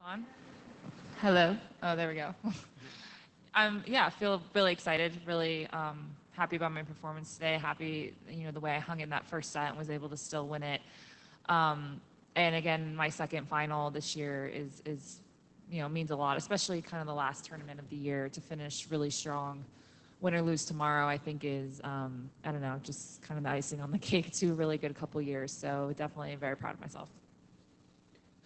On? Hello. Oh, there we go. Yeah, I feel really excited, really happy about my performance today. Happy, the way I hung in that first set and was able to still win it. Um, and again, my second final this year is means a lot, especially kind of the last tournament of the year to finish really strong. Win or lose tomorrow, I think is I don't know, just kind of the icing on the cake to a really good couple years. So definitely very proud of myself.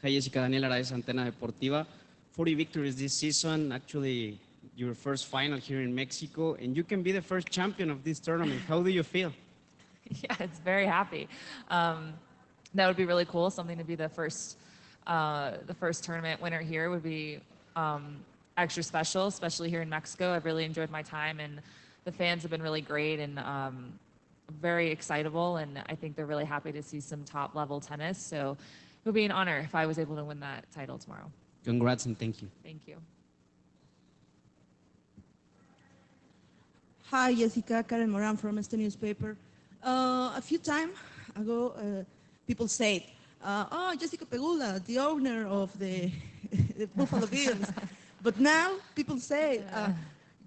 Hi, Jessica. Daniel Araiz, Antena Deportiva. 40 victories this season, actually your first final here in Mexico, and you can be the first champion of this tournament. How do you feel? Yeah, it's very happy. Um, that would be really cool. Something to be the first tournament winner here would be extra special, especially here in Mexico. I've really enjoyed my time, and the fans have been really great and very excitable. And I think they're really happy to see some top level tennis. So it would be an honor if I was able to win that title tomorrow. Congrats and thank you. Thank you. Hi, Jessica. Karen Moran from este newspaper. A few time ago, people said, "Oh, Jessica Pegula, the owner of the, the Buffalo Bills." But now people say,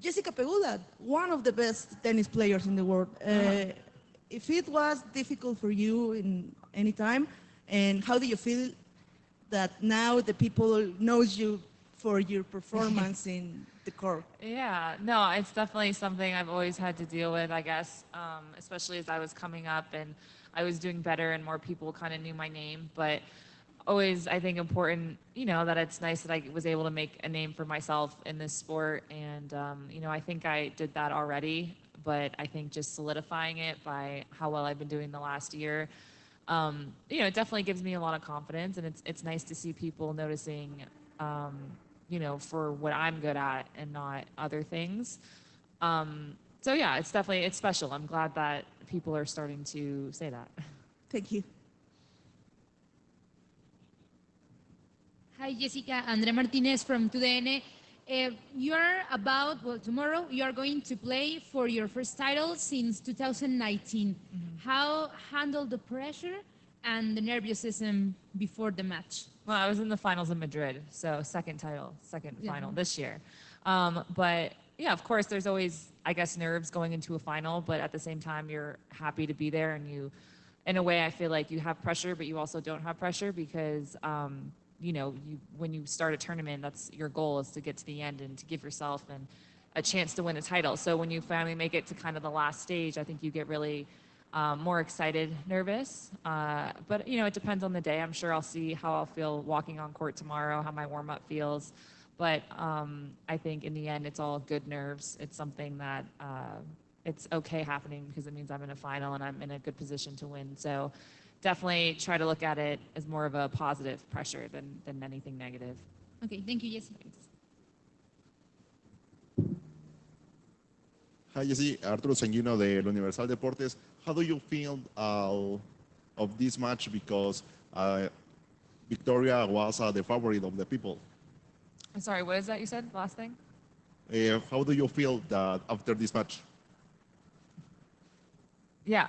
"Jessica Pegula, one of the best tennis players in the world." If it was difficult for you in any time, and how do you feel that now the people knows you for your performance in the court? Yeah, no, it's definitely something I've always had to deal with, I guess, especially as I was coming up and I was doing better and more people kind of knew my name. But always, I think, important, that it's nice that I was able to make a name for myself in this sport. And, I think I did that already, but I think just solidifying it by how well I've been doing the last year, it definitely gives me a lot of confidence. And it's nice to see people noticing, for what I'm good at and not other things. So yeah, it's special. I'm glad that people are starting to say that. Thank you. Hi, Jessica. Andrea Martinez from 2DN. Tomorrow you are going to play for your first title since 2019. How handle the pressure and the nervousness before the match? Well, I was in the finals in Madrid, so second final this year. But yeah, of course, there's always, I guess, nerves going into a final, but at the same time, you're happy to be there, and in a way, I feel like you have pressure, but you also don't have pressure because, when you start a tournament, that's your goal is to get to the end and to give yourself a chance to win a title. So when you finally make it to kind of the last stage, I think you get really more excited, nervous. But, it depends on the day. I'm sure I'll see how I'll feel walking on court tomorrow, how my warm-up feels. But I think in the end, it's all good nerves. It's something that it's okay happening because it means I'm in a final and I'm in a good position to win. So definitely try to look at it as more of a positive pressure than anything negative. Okay, thank you, Jessica. Hi, Jesse. Arturo Sanguino de Universal Deportes. How do you feel of this match? Because Victoria was the favorite of the people. I'm sorry, what is that you said, last thing? How do you feel that after this match? Yeah,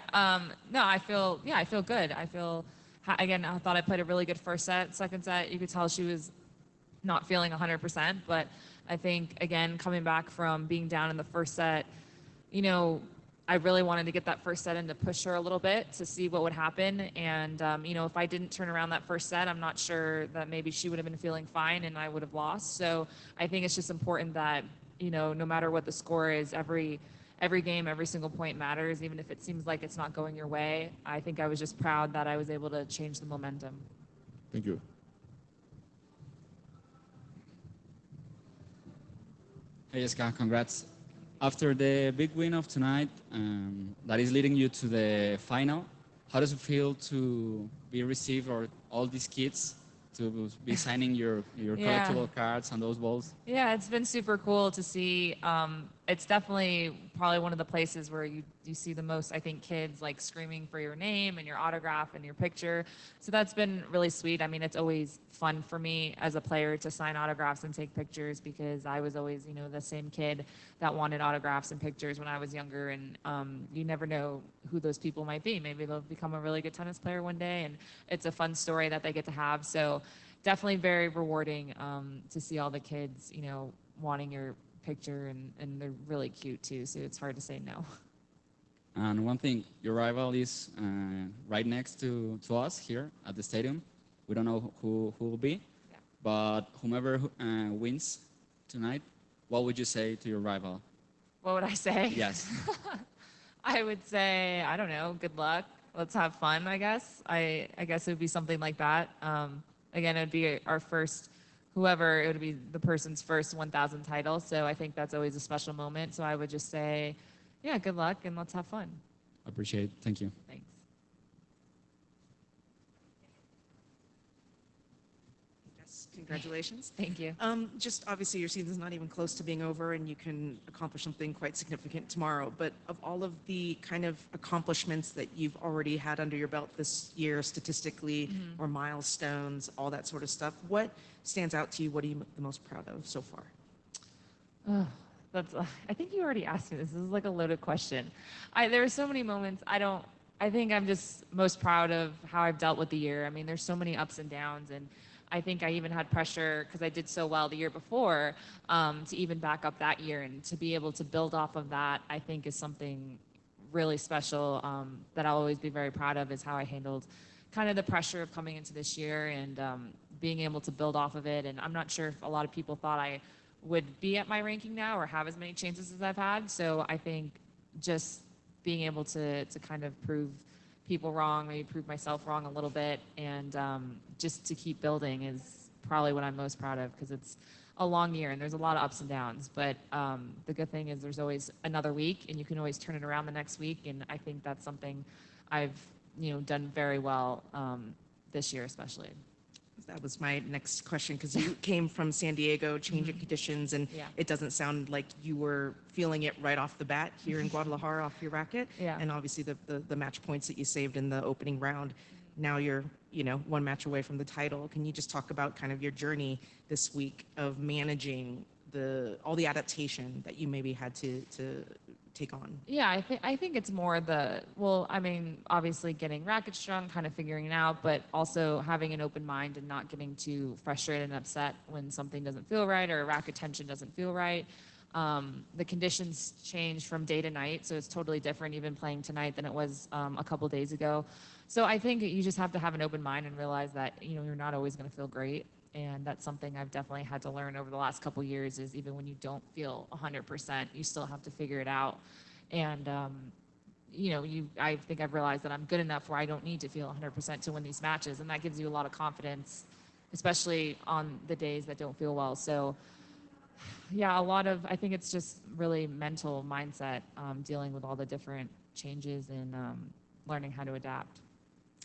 no, I feel good. Again, I thought I played a really good first set. Second set, you could tell she was not feeling 100%, but I think, again, coming back from being down in the first set, I really wanted to get that first set in to push her a little bit to see what would happen. And, if I didn't turn around that first set, I'm not sure that maybe she would have been feeling fine and I would have lost. So I think it's just important that, no matter what the score is, every game, every single point matters, even if it seems like it's not going your way. I think I was just proud that I was able to change the momentum. Thank you. Hey, Jessica, congrats. After the big win of tonight, that is leading you to the final, how does it feel to be received or all these kids to be signing your Yeah. collectible cards and those balls? Yeah, it's been super cool to see. It's definitely probably one of the places where you see the most, I think, kids like screaming for your name and your autograph and your picture. So that's been really sweet. I mean, it's always fun for me as a player to sign autographs and take pictures because I was always, the same kid that wanted autographs and pictures when I was younger. And you never know who those people might be. Maybe they'll become a really good tennis player one day, and it's a fun story that they get to have. So definitely very rewarding to see all the kids, you know, wanting your picture, and they're really cute too. So it's hard to say no. And one thing, your rival is right next to us here at the stadium. We don't know who will be, Yeah. but whomever wins tonight, what would you say to your rival? What would I say? Yes. I would say, I don't know, good luck. Let's have fun, I guess. I guess it would be something like that. Again, it would be our first, whoever, it would be the person's first 1,000 title. So I think that's always a special moment. So I would just say, yeah, good luck and let's have fun. Appreciate it. Thank you. Thanks. Yes, congratulations. Thank you. Just obviously your season's not even close to being over and you can accomplish something quite significant tomorrow. But of all of the kind of accomplishments that you've already had under your belt this year statistically or milestones, all that sort of stuff, what stands out to you? What are you the most proud of so far? That's. I think you already asked me this. This is like a loaded question. There are so many moments. I think I'm just most proud of how I've dealt with the year. I mean, there's so many ups and downs, and I think I even had pressure because I did so well the year before to even back up that year, and to be able to build off of that, I think is something really special that I'll always be very proud of. Is how I handled kind of the pressure of coming into this year and being able to build off of it. And I'm not sure if a lot of people thought I would be at my ranking now or have as many chances as I've had. So I think just being able to kind of prove people wrong, maybe prove myself wrong a little bit, and just to keep building is probably what I'm most proud of, because it's a long year and there's a lot of ups and downs. But the good thing is there's always another week and you can always turn it around the next week. And I think that's something I've done very well this year especially. That was my next question, because you came from San Diego, changing conditions, and Yeah. it doesn't sound like you were feeling it right off the bat here in Guadalajara off your racket. Yeah. And obviously the match points that you saved in the opening round. Now you're, one match away from the title. Can you just talk about kind of your journey this week of managing all the adaptation that you maybe had to take on? Yeah, I think it's more obviously getting racket strong, kind of figuring it out, but also having an open mind and not getting too frustrated and upset when something doesn't feel right or racket tension doesn't feel right. The conditions change from day to night, so it's totally different even playing tonight than it was a couple days ago. So I think you just have to have an open mind and realize that you're not always going to feel great. And that's something I've definitely had to learn over the last couple years, is even when you don't feel 100%, you still have to figure it out. And, I think I've realized that I'm good enough where I don't need to feel 100% to win these matches. And that gives you a lot of confidence, especially on the days that don't feel well. So, yeah, I think it's just really mental mindset, dealing with all the different changes and learning how to adapt.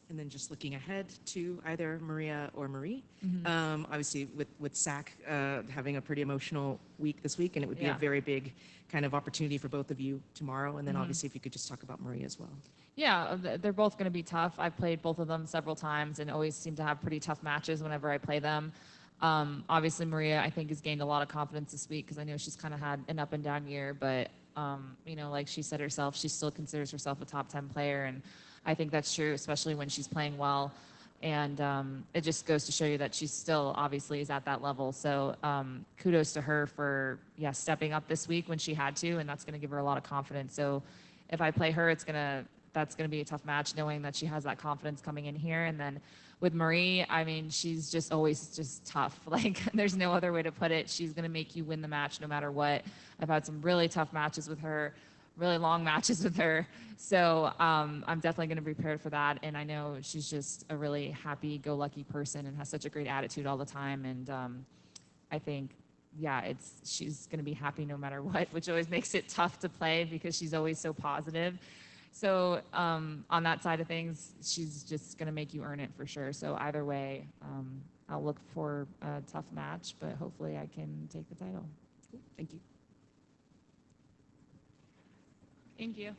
And then just looking ahead to either Maria or Marie, obviously with SAC having a pretty emotional week this week, and it would be a very big kind of opportunity for both of you tomorrow. And then obviously if you could just talk about Marie as well. Yeah, they're both going to be tough. I've played both of them several times and always seem to have pretty tough matches whenever I play them. Obviously Maria, I think, has gained a lot of confidence this week, because I know she's kind of had an up and down year, but like she said herself, she still considers herself a top 10 player, and I think that's true, especially when she's playing well. And it just goes to show you that she still obviously is at that level. So kudos to her for stepping up this week when she had to, and that's going to give her a lot of confidence. So if I play her, that's going to be a tough match, knowing that she has that confidence coming in here. And then with Marie, I mean, she's just always just tough. Like, there's no other way to put it. She's going to make you win the match no matter what. I've had some really tough matches with her, really long matches with her. So I'm definitely going to be prepared for that. And I know she's just a really happy-go-lucky person and has such a great attitude all the time. And I think, she's going to be happy no matter what, which always makes it tough to play because she's always so positive. So on that side of things, she's just going to make you earn it for sure. So either way, I'll look for a tough match, but hopefully I can take the title. Cool. Thank you. Thank you.